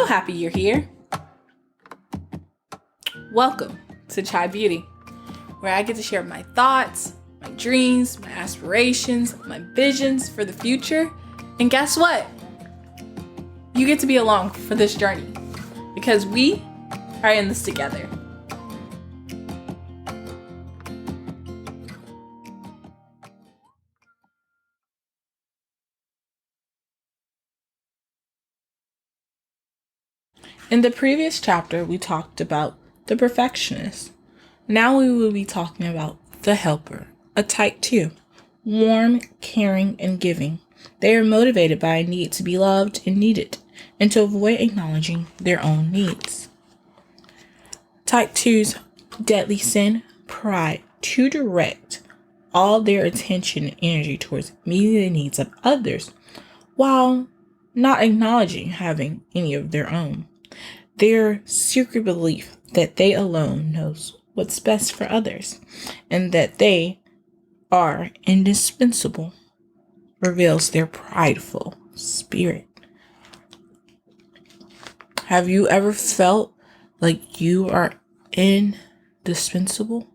happy you're here. Welcome to Chai Beauty, where I get to share my thoughts, my dreams, my aspirations, my visions for the future. And guess what? You get to be along for this journey because we are in this together. In the previous chapter, we talked about the perfectionist. Now we will be talking about the helper, a type 2, warm, caring, and giving. They are motivated by a need to be loved and needed, and to avoid acknowledging their own needs. Type 2's deadly sin, pride, to direct all their attention and energy towards meeting the needs of others, while not acknowledging having any of their own. Their secret belief that they alone knows what's best for others and that they are indispensable reveals their prideful spirit. Have you ever felt like you are indispensable?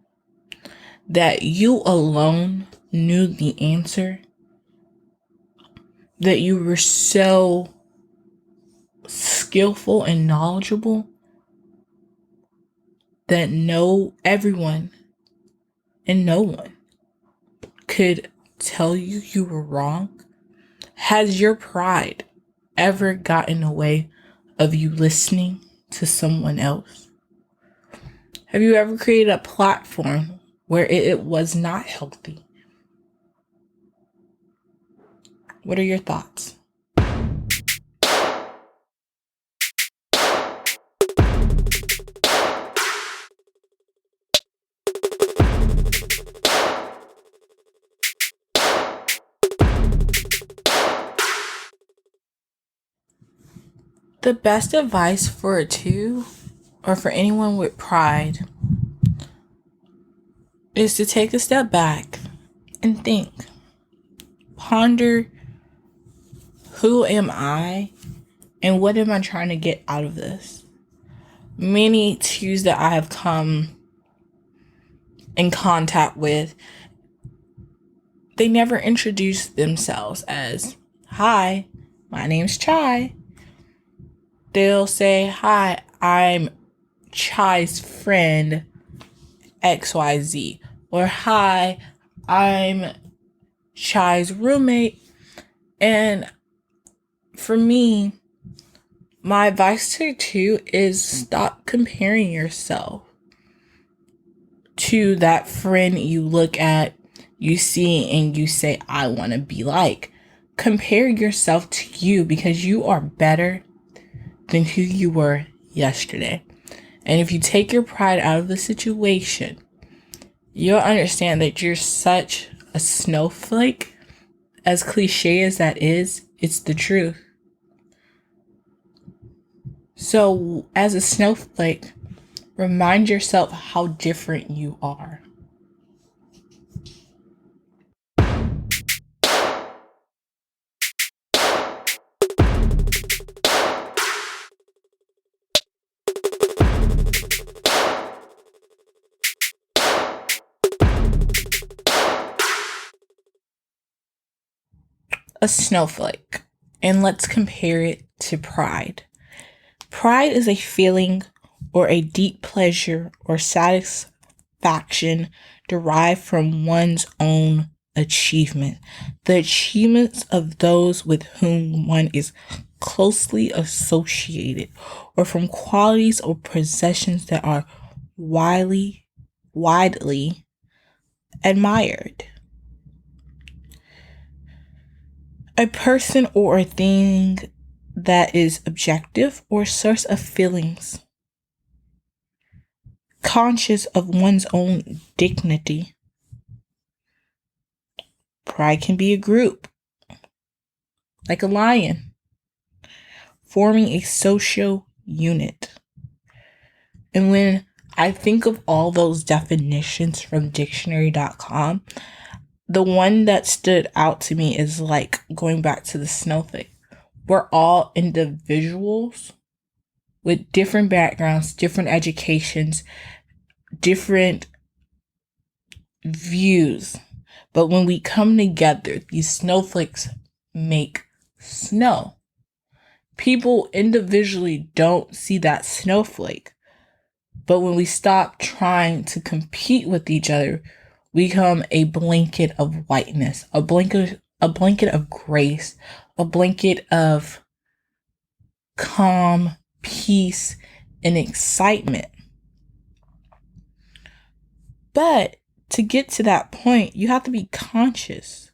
That you alone knew the answer? That you were so skillful and knowledgeable that everyone and no one could tell you were wrong? Has your pride ever gotten in the way of you listening to someone else? Have you ever created a platform where it was not healthy? What are your thoughts? The best advice for a 2 or for anyone with pride is to take a step back and think. Ponder, who am I and what am I trying to get out of this? Many 2s that I have come in contact with, they never introduce themselves as, "Hi, my name's Chai." They'll say, "Hi, I'm Chai's friend XYZ." Or, "Hi, I'm Chai's roommate." And for me, my advice to 2 is stop comparing yourself to that friend you look at, you see, and you say, "I want to be like." Compare yourself to you because you are better than who you were yesterday. And if you take your pride out of the situation, you'll understand that you're such a snowflake. As cliche as that is, it's the truth. So as a snowflake, remind yourself how different you are. A snowflake, and let's compare it to pride. Pride is a feeling or a deep pleasure or satisfaction derived from one's own achievement, the achievements of those with whom one is closely associated, or from qualities or possessions that are widely admired. A person or a thing that is objective or source of feelings, conscious of one's own dignity. Pride can be a group, like a lion, forming a social unit. And when I think of all those definitions from dictionary.com, the one that stood out to me is like going back to the snowflake. We're all individuals with different backgrounds, different educations, different views. But when we come together, these snowflakes make snow. People individually don't see that snowflake. But when we stop trying to compete with each other, we become a blanket of whiteness, a blanket of grace, a blanket of calm, peace, and excitement. But to get to that point, you have to be conscious.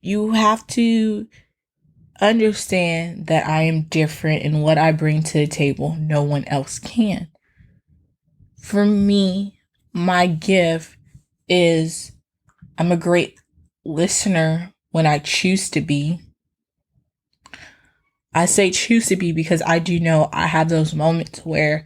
You have to understand that I am different and what I bring to the table, no one else can. For me, my gift is I'm a great listener when I choose to be. I say choose to be because I do know I have those moments where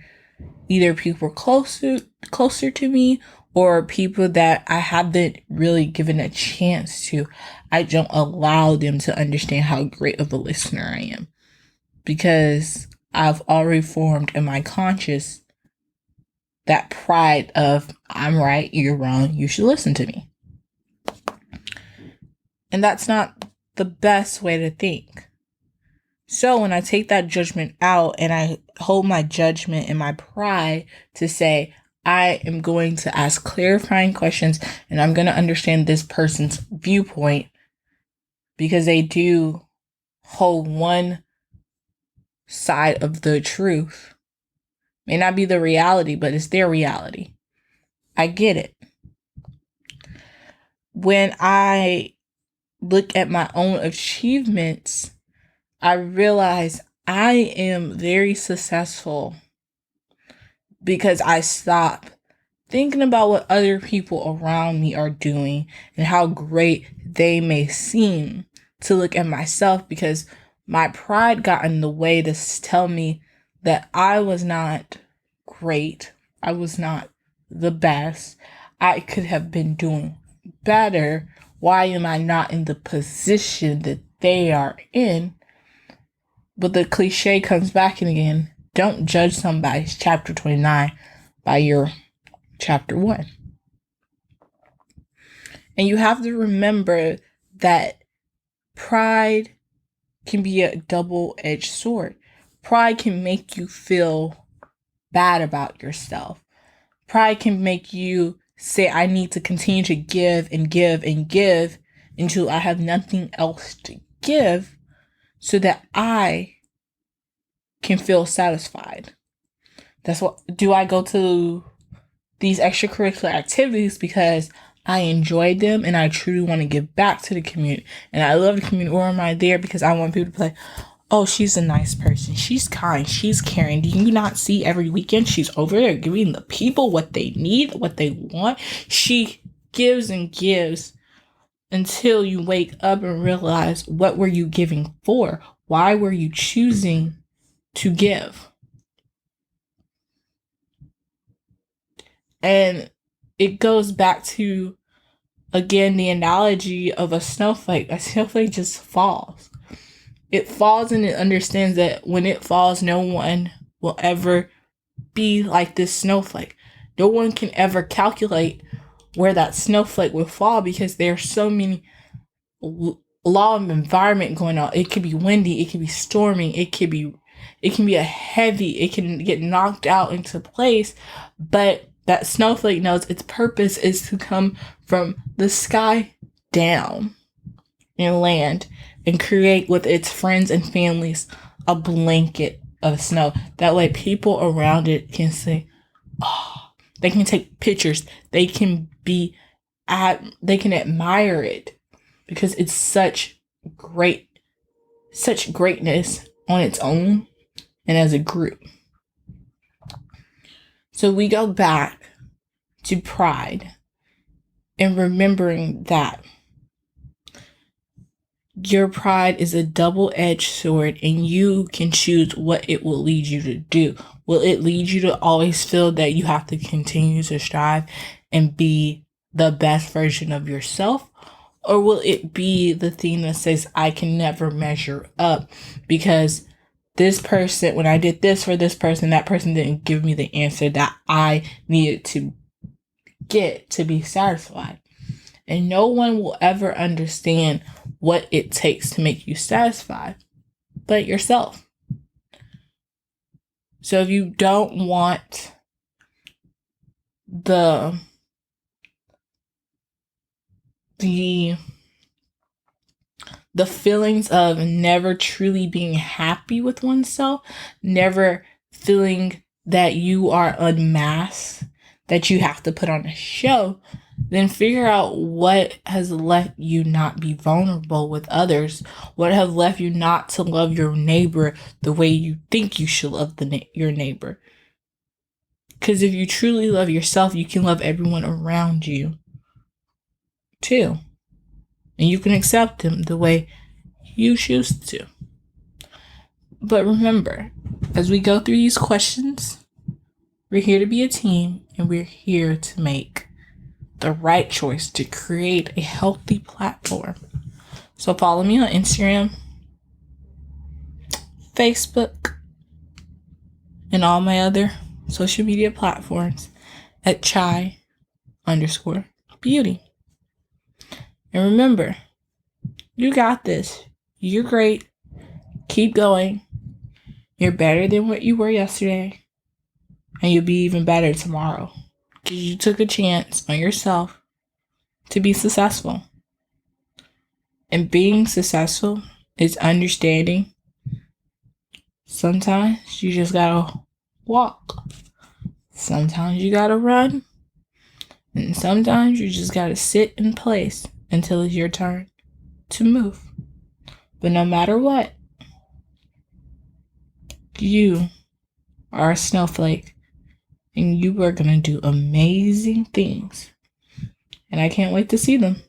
either people are closer to me or people that I haven't really given a chance to. I don't allow them to understand how great of a listener I am because I've already formed in my conscious that pride of I'm right, you're wrong, you should listen to me. And that's not the best way to think. So when I take that judgment out and I hold my judgment and my pride to say, I am going to ask clarifying questions and I'm going to understand this person's viewpoint because they do hold one side of the truth. May not be the reality, but it's their reality. I get it. When I look at my own achievements, I realize I am very successful because I stop thinking about what other people around me are doing and how great they may seem to look at myself because my pride got in the way to tell me that I was not great. I was not the best. I could have been doing better. Why am I not in the position that they are in? But the cliche comes back in again. Don't judge somebody's chapter 29 by your chapter 1. And you have to remember that pride can be a double-edged sword. Pride can make you feel bad about yourself. Pride can make you say, I need to continue to give and give and give until I have nothing else to give so that I can feel satisfied. That's what, do I go to these extracurricular activities because I enjoy them and I truly want to give back to the community. And I love the community. Or am I there because I want people to play, oh, she's a nice person. She's kind. She's caring. Do you not see every weekend she's over there giving the people what they need, what they want? She gives and gives until you wake up and realize, what were you giving for? Why were you choosing to give? And it goes back to, again, the analogy of a snowflake. A snowflake just falls. It falls and it understands that when it falls, no one will ever be like this snowflake. No one can ever calculate where that snowflake will fall because there are so many law of environment going on. It could be windy, it could be storming, it can be a heavy, it can get knocked out into place, but that snowflake knows its purpose is to come from the sky down and land and create with its friends and families a blanket of snow. That way people around it can say, oh, they can take pictures. They can admire it because it's such greatness on its own and as a group. So we go back to pride and remembering that your pride is a double-edged sword and you can choose what it will lead you to do. Will it lead you to always feel that you have to continue to strive and be the best version of yourself? Or will it be the thing that says, I can never measure up because this person, when I did this for this person, that person didn't give me the answer that I needed to get to be satisfied. And no one will ever understand what it takes to make you satisfied but yourself. So if you don't want the feelings of never truly being happy with oneself, never feeling that you are unmasked, that you have to put on a show, then figure out what has let you not be vulnerable with others, what have left you not to love your neighbor the way you think you should love your neighbor. Because if you truly love yourself, you can love everyone around you too. And you can accept them the way you choose to. But remember, as we go through these questions, we're here to be a team, and we're here to make the right choice to create a healthy platform. So follow me on Instagram, Facebook, and all my other social media platforms at chai_beauty. And remember, you got this. You're great. Keep going. You're better than what you were yesterday. And you'll be even better tomorrow. Because you took a chance on yourself to be successful. And being successful is understanding. Sometimes you just gotta walk. Sometimes you gotta run. And sometimes you just gotta sit in place until it's your turn to move. But no matter what, you are a snowflake, and you are going to do amazing things. And I can't wait to see them.